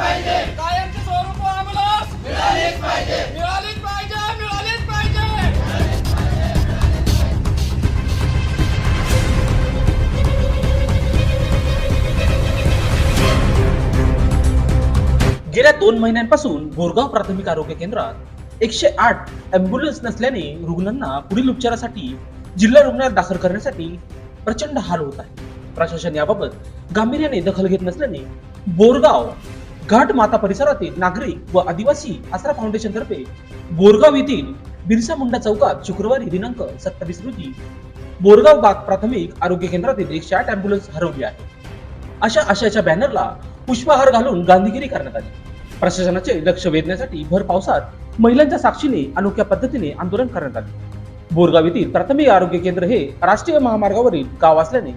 कायमचे स्वरूप आम्हाला मिळालीच पाहिजे. गेल्या 2 महिन्यांपासून बोरगाव प्राथमिक आरोग्य केंद्रात 108 अँब्युलन्स नसल्याने रुग्णांना पुढील उपचारासाठी जिल्हा रुग्णालयात दाखल करण्यासाठी प्रचंड हाल होत आहे. प्रशासन याबाबत गांभीर्याने दखल घेत नसल्याने बोरगाव घाट माता परिसरातील नागरिक व आदिवासी आसरा फाउंडेशन तर्फे बोरगाव येथील बिरसा मुंडा चौकात शुक्रवारी दिनांक 27 रोजी बोरगाव बाग प्राथमिक आरोग्य केंद्रातील 108 अँब्युलन्स हरवली आहे. अशा आशयाच्या बॅनरला पुष्पहार घालून गांधीगिरी करण्यात आली. प्रशासनाचे लक्ष वेधण्यासाठी भर पावसात महिलांच्या साक्षीने अनोख्या पद्धतीने आंदोलन करण्यात आले. बोरगाव येथील प्राथमिक आरोग्य केंद्र हे राष्ट्रीय महामार्गावरील गाव असल्याने